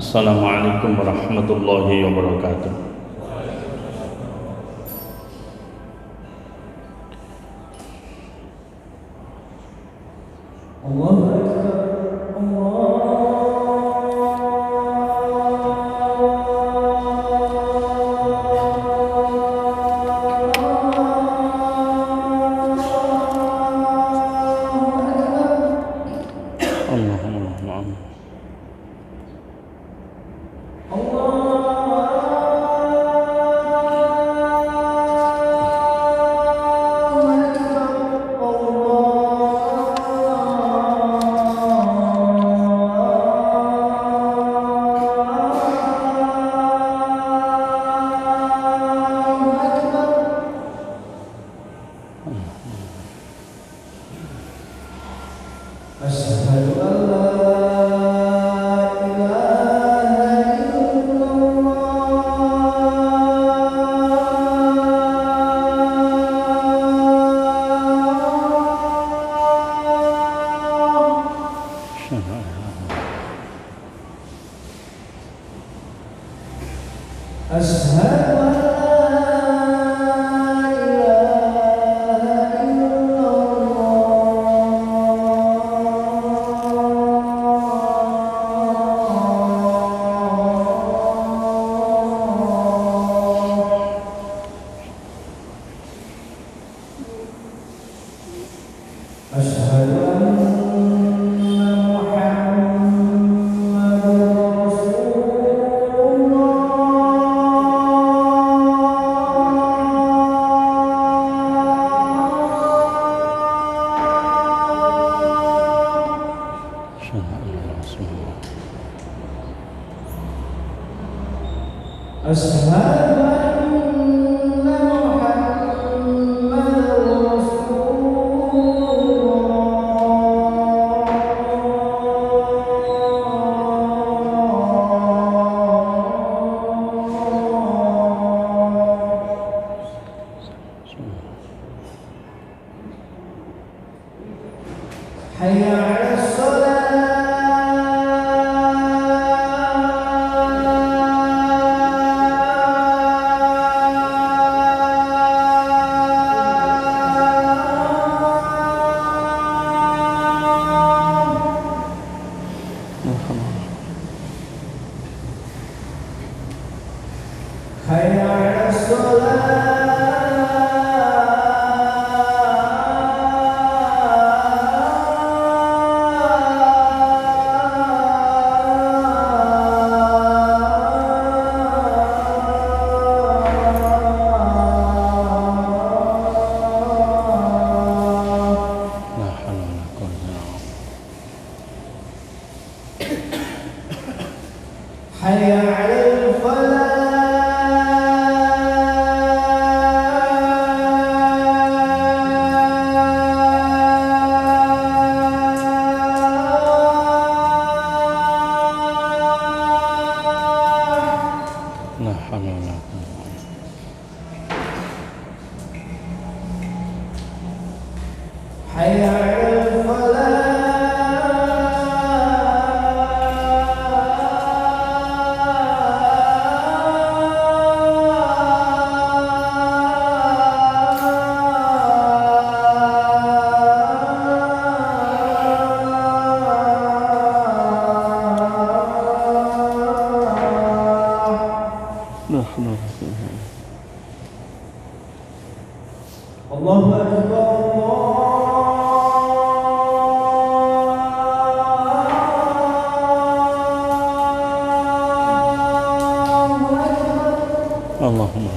Assalamualaikum warahmatullahi wabarakatuh. Allahu Akbar. Asyhadu an la hayya 'alas shalah. Hayya 'alas shalah. Hayya 'alal falah. Hayya 'alal falah. Allahu Akbar. Allahumma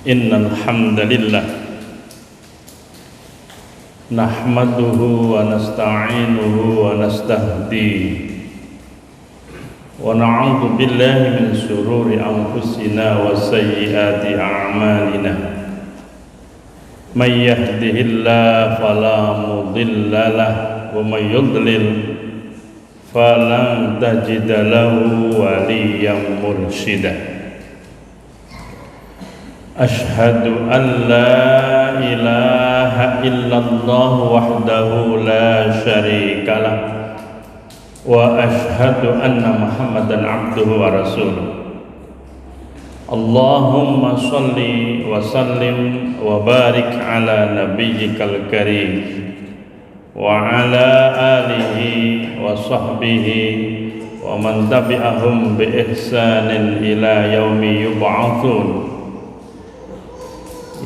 Innal hamdalillah nahmaduhu wa nasta'inuhu wa nastahdihi wa na'udzu billahi min shururi anfusina wa sayyiati a'malina may yahdihillahu fala mudilla lahu wa may yudlil falan tajida lahu waliyyan mursyida. Ashhadu an la ilaha illallah wahdahu la syarikalah wa ashhadu anna Muhammadan abduhu wa rasuluh. Allahumma shalli wa sallim wa barik ala nabiyyikal karim wa ala alihi wa sahbihi wa man tabi'ahum bi ihsanin ila yaumi yub'atsun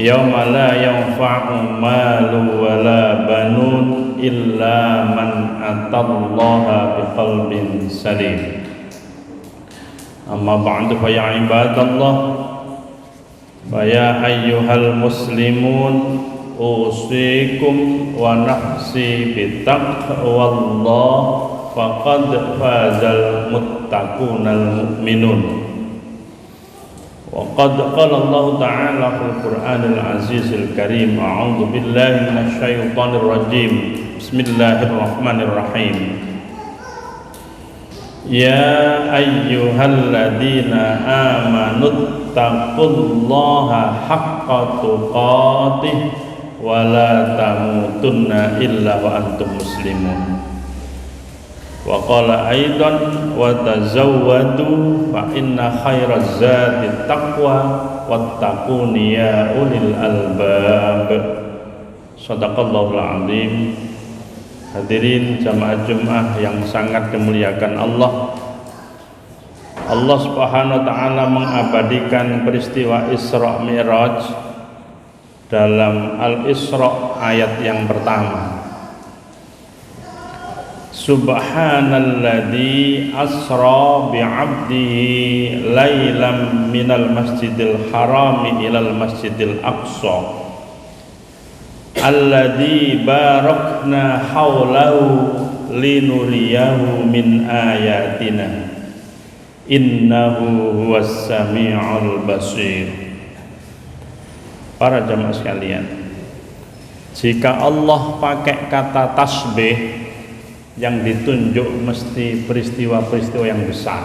yauma la yanfa'u malun wala banun illa man atallaha biqalbin salim. Amma ba'du fa ya ibadallah fa ya ayyuhal muslimun usikum wa nafsi bitaqwallah faqad fazal muttaqunal mu'minun. وقد قال الله تعالى في القرآن العزيز الكريم أعوذ بالله من الشيطان الرجيم بسم الله الرحمن الرحيم يا أيها الذين آمنوا اتقوا الله حق تقاته ولا تموتن إلا وأنتم مسلمون. Wa qala aidan wa tazawwadu fa inna khairaz zadi taqwa wattaquni ya ulil albab. Shadaqallahul azim. Hadirin jamaah Jumat yang sangat dimuliakan Allah. Allah Subhanahu wa taala mengabadikan peristiwa Isra Mi'raj dalam Al-Isra ayat yang pertama. Subhanalladzi asra bi'abdihi lailam minal masjidil harami ilal masjidil aqsa alladzi barakna haulahu linuriyahu min ayatina innahu huwas sami'ul basir. Para jamaah sekalian, jika Allah pakai kata tasbih, yang ditunjuk mesti peristiwa-peristiwa yang besar.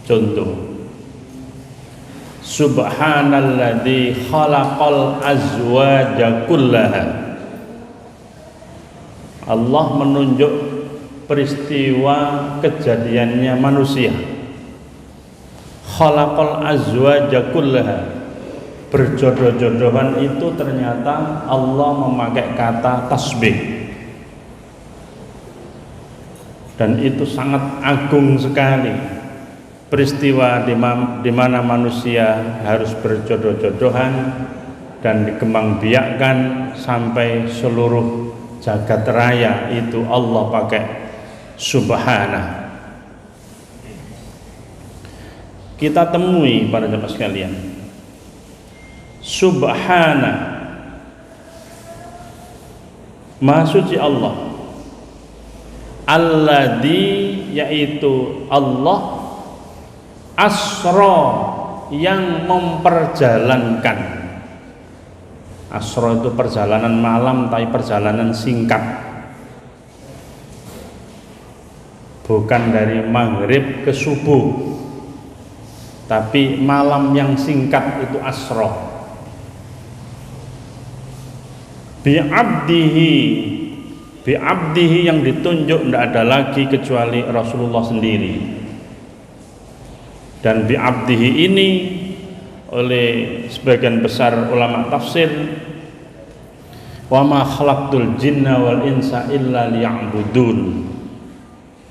Contoh, Subhanalladzi khalaqal azwaja kullaha. Allah menunjuk peristiwa kejadiannya manusia. Khalaqal azwaja kullaha. Berjodoh-jodohan itu ternyata Allah memakai kata tasbih. Dan itu sangat agung sekali, peristiwa di mana manusia harus berjodoh-jodohan dan dikembangbiakkan sampai seluruh jagat raya itu Allah pakai subhana. Kita temui para jemaah sekalian, subhana, Maha Suci Allah. Alladzi, yaitu Allah, asra, yang memperjalankan. Asra itu perjalanan malam, tapi perjalanan singkat, bukan dari maghrib ke subuh, tapi malam yang singkat itu asra. Bi'abdihi yang ditunjuk tidak ada lagi kecuali Rasulullah sendiri. Dan bi'abdihi ini oleh sebagian besar ulama tafsir, wa ma khalaqtul jinna wal insa illa liya'budun.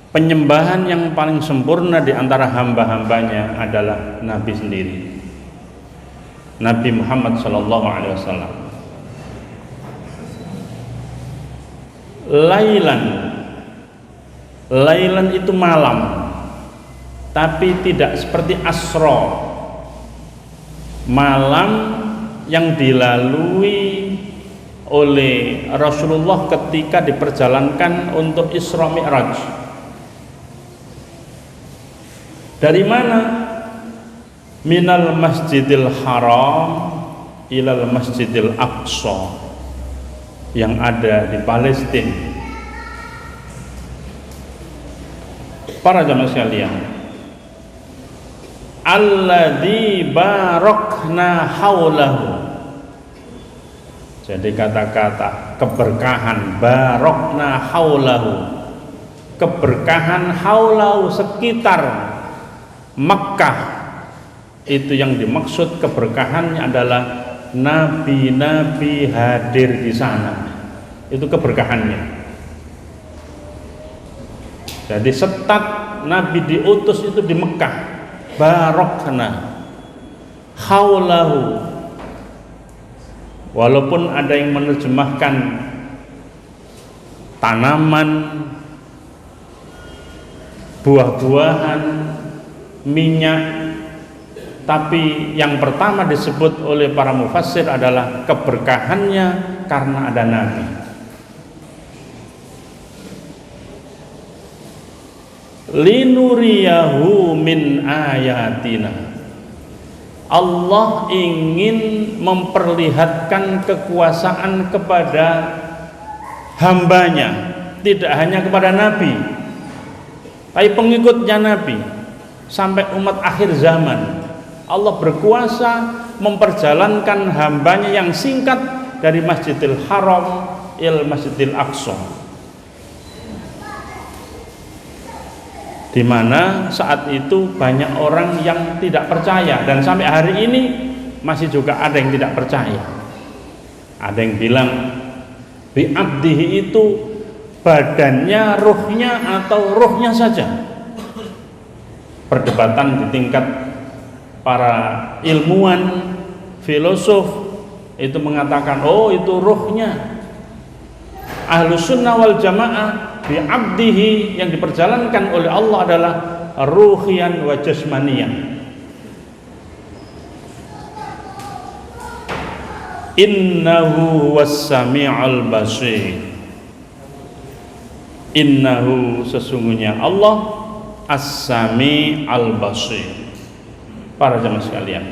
Penyembahan yang paling sempurna di antara hamba-hambanya adalah Nabi sendiri, Nabi Muhammad sallallahu alaihi wasallam. Lailan itu malam, tapi tidak seperti asra. Malam yang dilalui oleh Rasulullah ketika diperjalankan untuk Isra Mi'raj. Dari mana? Minal Masjidil Haram ilal Masjidil Aqsa yang ada di Palestina. Para jamaah sekalian, alladzi barakna haulahu. Jadi kata-kata keberkahan barakna haulahu, keberkahan haulahu sekitar Makkah, itu yang dimaksud keberkahannya adalah nabi-nabi hadir di sana. Itu keberkahannya. Jadi setat nabi diutus itu di Mekah. Barakna haulahu. Walaupun ada yang menerjemahkan tanaman, buah-buahan, minyak, tapi yang pertama disebut oleh para mufassir adalah keberkahannya karena ada nabi. Linuriyahu min ayatina. Allah ingin memperlihatkan kekuasaan kepada hambanya, tidak hanya kepada nabi, tapi pengikutnya nabi sampai umat akhir zaman. Allah berkuasa memperjalankan hambanya yang singkat dari Masjidil Haram il Masjidil Aqsa, di mana saat itu banyak orang yang tidak percaya, dan sampai hari ini masih juga ada yang tidak percaya. Ada yang bilang bi abdihi itu badannya, ruhnya, atau ruhnya saja. Perdebatan di tingkat para ilmuwan, filosof itu mengatakan oh itu ruhnya. Ahlus sunnah wal jamaah bi abdihi yang diperjalankan oleh Allah adalah ruhian wa jasmaniyan. Innahu was-sami'ul basir. Innahu sesungguhnya Allah as-sami' al-basir. Para jemaah sekalian,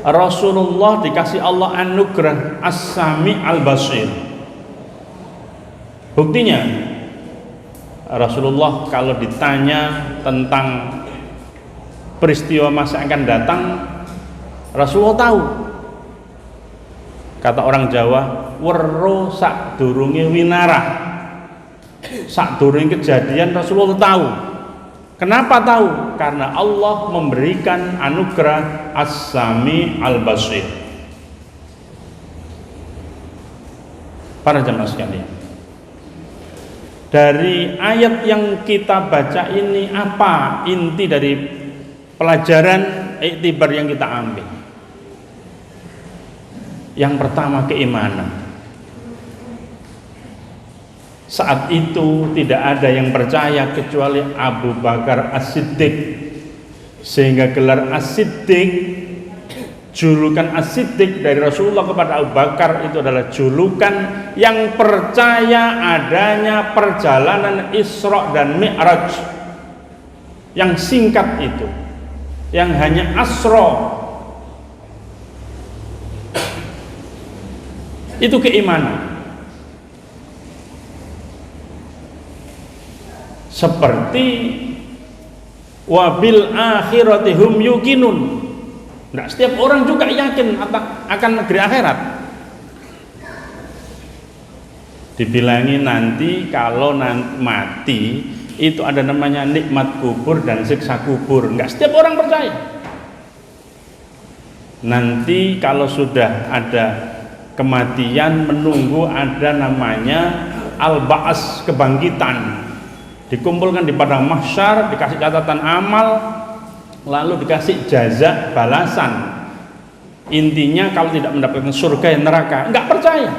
Rasulullah dikasih Allah anugerah as-sami' al-basir. Buktinya Rasulullah kalau ditanya tentang peristiwa masa akan datang, Rasulullah tahu. Kata orang Jawa, weruh sakdurunge winarah. Sakdurunge kejadian Rasulullah tahu. Kenapa tahu? Karena Allah memberikan anugerah as-sami' al-basir. Para jemaah sekalian, dari ayat yang kita baca ini apa inti dari pelajaran iktibar yang kita ambil? Yang pertama, keimanan. Saat itu tidak ada yang percaya kecuali Abu Bakar As-Siddiq, sehingga gelar As-Siddiq, julukan As-Siddiq dari Rasulullah kepada Abu Bakar itu adalah julukan yang percaya adanya perjalanan Isra dan Mi'raj yang singkat itu, yang hanya Asra. Itu keimanan. Seperti wabil akhirati hum yuqinun. Nah, setiap orang juga yakin akan negeri akhirat. Dibilangi nanti kalau mati itu ada namanya nikmat kubur dan siksa kubur. Enggak setiap orang percaya. Nanti kalau sudah ada kematian, menunggu ada namanya al-ba'as, kebangkitan. Dikumpulkan di padang mahsyar, dikasih catatan amal, lalu dikasih jaza, balasan. Intinya kalau tidak mendapatkan surga dan neraka, enggak percaya.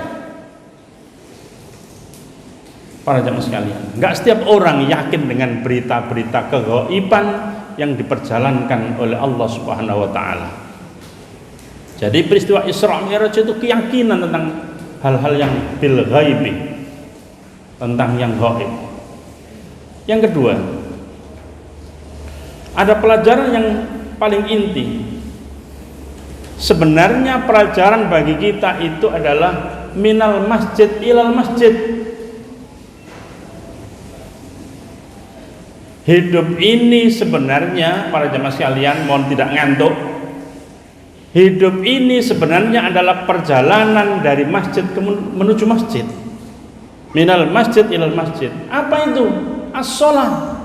Para jemaah sekalian, enggak setiap orang yakin dengan berita-berita keghaiban yang diperjalankan oleh Allah Subhanahu wa taala. Jadi peristiwa Isra Mi'raj itu keyakinan tentang hal-hal yang bil ghaibi, tentang yang gaib. Yang kedua, ada pelajaran yang paling inti. Sebenarnya pelajaran bagi kita itu adalah minal masjid ilal masjid. Hidup ini sebenarnya, para jamaah sekalian, mohon tidak ngantuk. Hidup ini sebenarnya adalah perjalanan dari masjid menuju masjid. Minal masjid ilal masjid. Apa itu? As-shalah.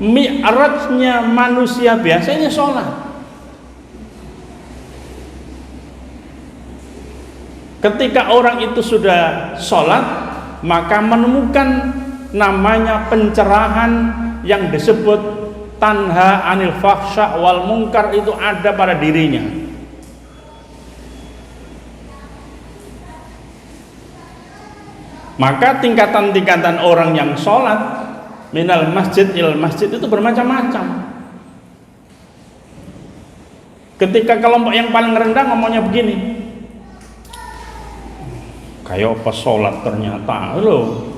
Mi'rajnya manusia biasanya sholat. Ketika orang itu sudah sholat, maka menemukan namanya pencerahan yang disebut tanha anil fahsya wal munkar, itu ada pada dirinya. Maka tingkatan-tingkatan orang yang sholat minal masjid ilal masjid itu bermacam-macam. Ketika kelompok yang paling rendah ngomongnya begini, kayak apa sholat ternyata loh,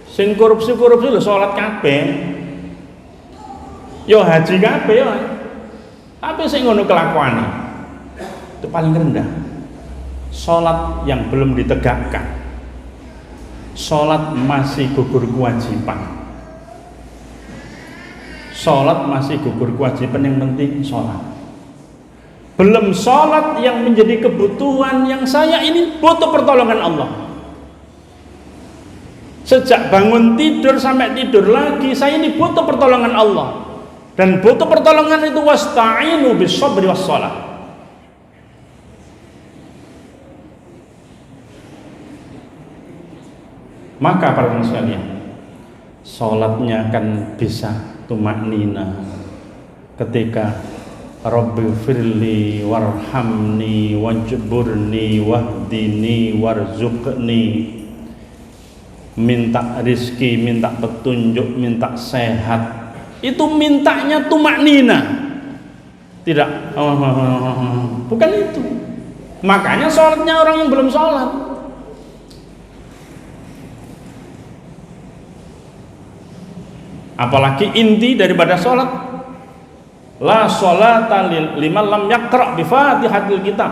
sing korupsi lo sholat kabeh, yo haji kabeh yo, tapi sing ngono kelakuane, itu paling rendah. Sholat yang belum ditegakkan, sholat masih gugur kewajiban. Sholat masih gugur kewajiban, yang penting sholat. Belum sholat yang menjadi kebutuhan, yang saya ini butuh pertolongan Allah. Sejak bangun tidur sampai tidur lagi, saya ini butuh pertolongan Allah. Dan butuh pertolongan itu wasta'inu bis sabri was shalah. Maka para jemaah sekalian, sholatnya akan bisa tumaknina ketika Rabbi firli warhamni wajburni wahdini warzuqni, minta rizki, minta petunjuk, minta sehat, itu mintanya tumaknina, tidak bukan itu. Makanya sholatnya orang yang belum sholat. Apalagi inti daripada sholat, la sholata liman lam yaqra' bi fatihatil kitab.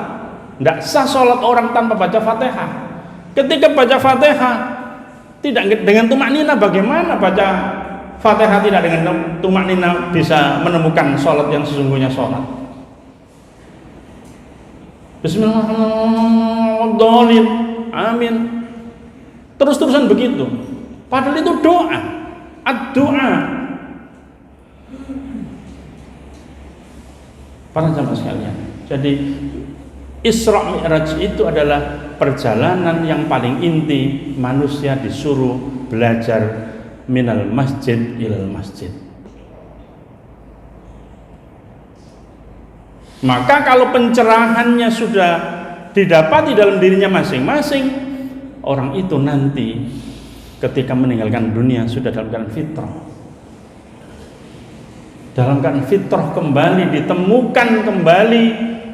Tidak sah sholat orang tanpa baca Fatihah. Ketika baca Fatihah tidak dengan tumaknina, bagaimana baca Fatihah tidak dengan tumaknina bisa menemukan sholat yang sesungguhnya sholat? Bismillahirrahmanirrahim, amin, terus-terusan begitu. Padahal itu doa, ad-doa. Para jamaah sekalian, jadi Isra Mi'raj itu adalah perjalanan yang paling inti. Manusia disuruh belajar minal masjid ilal masjid. Maka kalau pencerahannya sudah didapati dalam dirinya masing-masing, orang itu nanti ketika meninggalkan dunia sudah dalam keadaan fitrah. Dalam keadaan fitrah kembali, ditemukan kembali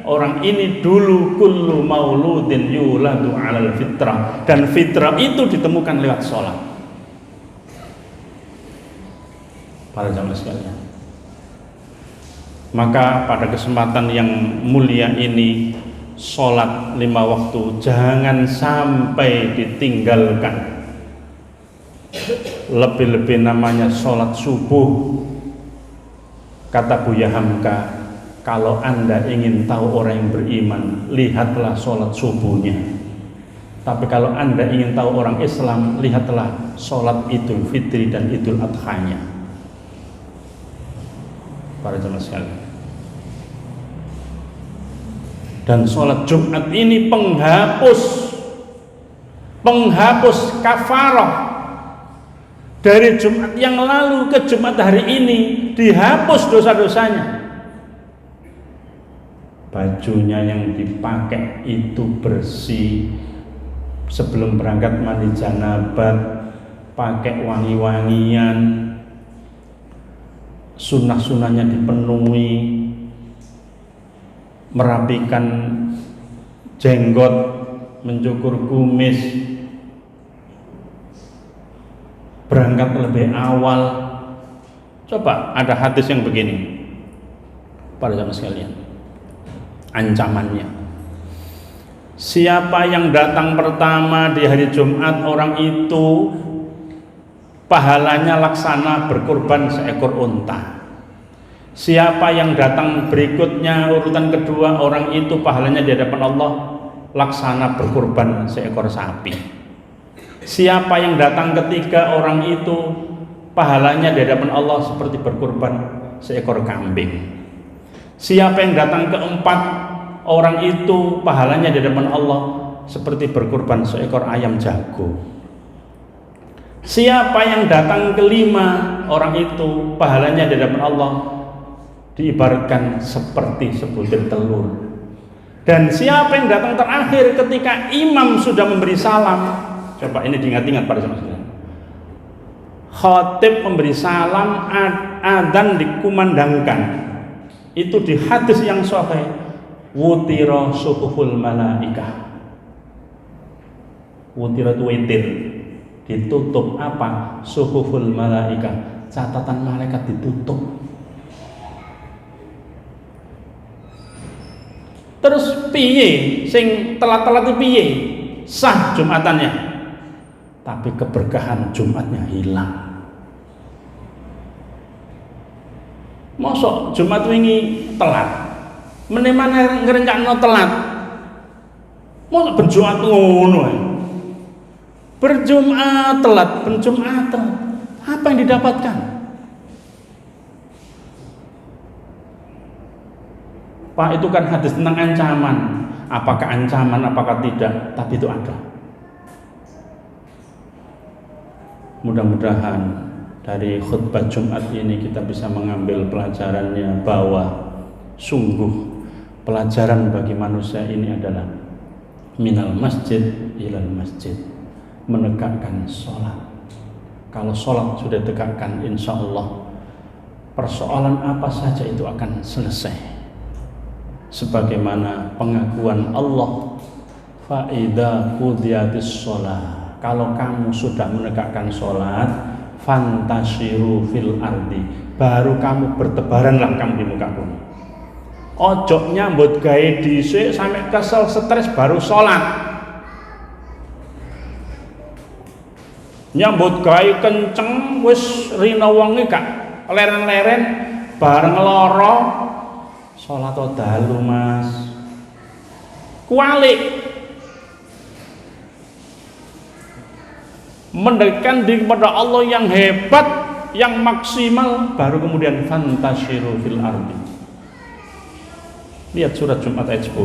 orang ini dulu kullu mauludin yuladu alal fitrah, dan fitrah itu ditemukan lewat sholat. Para jamaah sekalian, maka pada kesempatan yang mulia ini, sholat 5 waktu jangan sampai ditinggalkan. Lebih-lebih namanya sholat subuh. Kata Buya Hamka, kalau Anda ingin tahu orang yang beriman, lihatlah sholat subuhnya. Tapi kalau Anda ingin tahu orang Islam, lihatlah sholat Idul Fitri dan Idul Adhanya. Para jemaah sekalian, dan sholat Jumat ini penghapus kafarah. Dari Jumat yang lalu ke Jumat hari ini dihapus dosa-dosanya. Bajunya yang dipakai itu bersih. Sebelum berangkat mandi janabah, pakai wangi-wangian. sunnah-sunnahnya dipenuhi, merapikan jenggot, mencukur kumis, berangkat lebih awal. Coba ada hadis yang begini, para jamaah sekalian, ancamannya, siapa yang datang pertama di hari Jumat, orang itu pahalanya laksana berkurban seekor unta. Siapa yang datang berikutnya, urutan kedua, orang itu pahalanya di hadapan Allah laksana berkurban seekor sapi. Siapa yang datang ketiga, orang itu pahalanya di hadapan Allah seperti berkurban seekor kambing. Siapa yang datang keempat, orang itu pahalanya di hadapan Allah seperti berkurban seekor ayam jago. Siapa yang datang kelima, orang itu pahalanya di hadapan Allah diibaratkan seperti sebutir telur. Dan siapa yang datang terakhir ketika imam sudah memberi salam, coba ini diingat-ingat pada jamaah sekalian, khatib memberi salam, adzan dikumandangkan, itu di hadis yang sahih, wutira suhuful malaikah, wutira itu witir, ditutup apa? Suhuful malaikah, catatan malaikat ditutup. Terus piye sing telat-telat itu piye? Sah Jumatannya, tapi keberkahan Jumatnya hilang. Mosok Jumat wingi telat, menemane ngerencana telat, mosok berjumat ngono ae. Berjumat telat, apa yang didapatkan? Pak, itu kan hadis tentang ancaman. Apakah ancaman, apakah tidak, tapi itu ada. Mudah-mudahan dari khutbah Jumat ini kita bisa mengambil pelajarannya, bahwa sungguh pelajaran bagi manusia ini adalah minal masjid ilal masjid, menegakkan sholat. Kalau sholat sudah tegakkan, insya Allah persoalan apa saja itu akan selesai. Sebagaimana pengakuan Allah, faida qudiyatis sholat, kalau kamu sudah menegakkan sholat, fantashiru fil ardi, baru kamu bertebaranlah kamu di muka bumi. Ojo nyambut gawe dhisik sampai kesel stres baru sholat, nyambut gawe kenceng wis rina wonge gak leren-leren, bareng lara sholat dalu mas, kualik mendekatkan diri kepada Allah yang hebat, yang maksimal, baru kemudian fantashiru fil ardi. Lihat surat Jumat ayat 10.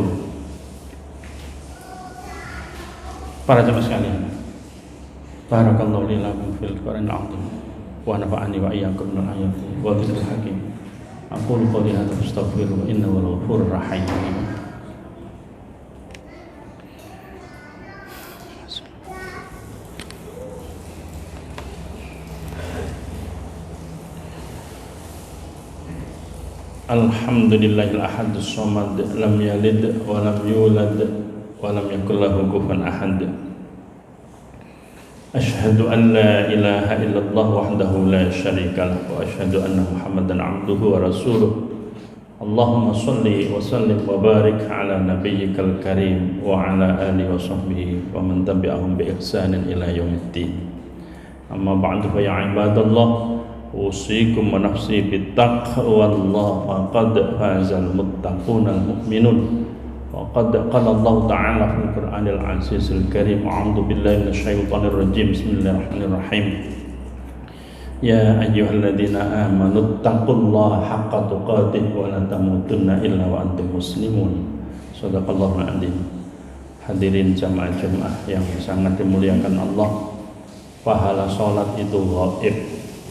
Para jemaah sekalian, barakallahu li lakum fil Qur'anil azim wa nafa'ani wa iyyakum minal ayati wa dzikril hakim. Aqulu qouli hadza astaghfirullah innahu huwal ghafurur rahim. Alhamdulillahil ahadus samad, lam yalid wa lam yulad wa lam yakul lahu kufuwan ahad. Asyhadu an la ilaha illallah wahdahu la syarika lah, wa asyhadu anna Muhammadan abduhu wa rasuluh. Allahumma shalli wa sallim wa barik ala nabiyyikal karim wa ala alihi wa sahbihi wa man tabi'ahum bi ihsanin ila yaumiddin. Amma ba'du, fa ya ibadallah, usikum wa nafsi bittaqwallah, faqad fazal muttaqunal mu'minun. وقد قال الله تعالى في القرآن العزيز الكريم: أعوذ بالله من الشيطان الرجيم بسم الله الرحمن الرحيم يا أيها الذين آمنوا اتقوا الله حق تقاته ولا تموتن إلا وأنتم مسلمون. Shadaqallahul adzim. Hadirin jamaah Jumat yang sangat dimuliakan Allah, pahala sholat itu ghaib.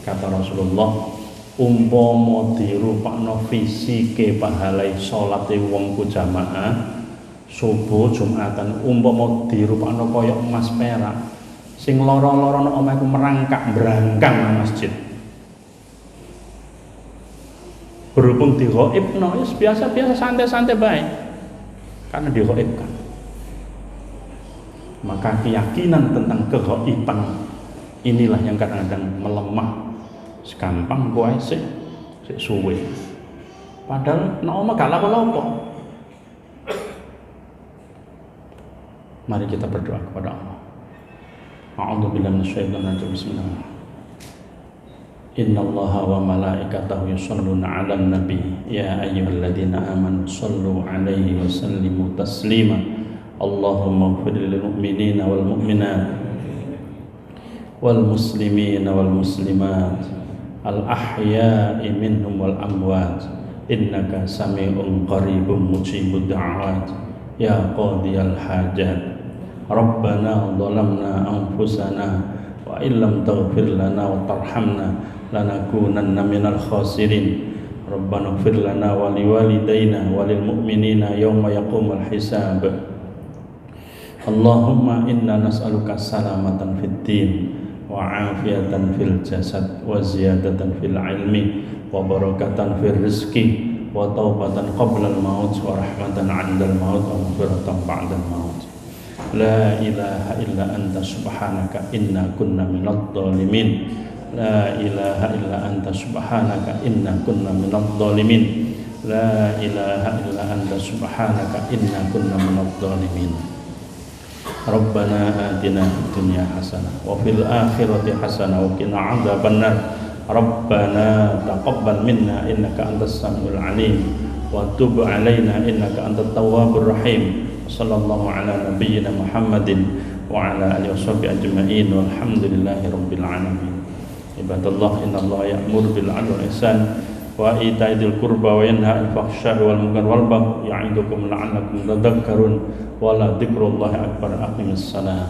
Kata Rasulullah, umpama dirupakno fisike pahalai sholate wong ku jamaah subuh Jumatan, umpama dirupakno kaya emas perak, sing lara-lara nang omahku merangkak brangkang nang masjid. Berhubung dighaibno, biasa-biasa santai-santai baik. Karena dighaibkan. Maka keyakinan tentang keghaiban inilah yang kadang-kadang melemah. Segampang kowe sik suwe. Padahal nek omah gak lapo-lapo. Mari kita berdoa kepada Allah. A'udzubillahi minasyaitonir rajim. Bismillah. Innallaha wa malaikatahu yusholluna 'alan nabi ya ayyuhalladzina amanu shallu 'alaihi wa sallimu taslima. Allahumma ighfir lil mu'minina wal mu'minat wal muslimina wal muslimat al ahya'i minhum wal amwat innaka sami'un qaribun mujibud da'awat ya qadiyal hajat. Rabbana dhalamna anfusana wa illam taghfir lana wa tarhamna lanakunanna minal khasirin. Rabbana ighfir lana wa liwalidayna wa lil mu'minina yawma yaqumul hisab. Allahumma inna nas'aluka salamatan fid din wa afiyatan fil jasad wa ziyadatan fil ilmi wa barakatan fil rizqi wa taubatan qabla al maut wa rahmatan 'inda al maut wa maghfiratan ba'da al maut. La ilaha illa anta subhanaka inna kunna minadh dhalimin. La ilaha illa anta subhanaka inna kunna minadh dhalimin. La ilaha illa anta subhanaka inna kunna minadh dhalimin. Rabbana atina fid dunya hasanah wa fil akhirati hasanah wa qina adzabannar. Rabbana taqabbal minna innaka antas samiul alim wa tub alaina innaka antat tawwabur rahim. Sallallahu ala nabiyyina Muhammadin wa ala alihi washabihi ajma'in walhamdulillahi rabbil alamin. Ibadallah, innallaha ya'muru bil 'adli wal ihsan wa ita'i dzil qurba wa yanha 'anil fahsya'i wal munkari wal baghi ya'idukum la'allakum tadhakkarun wa la dzikrullahi akbar. Aqimis salat.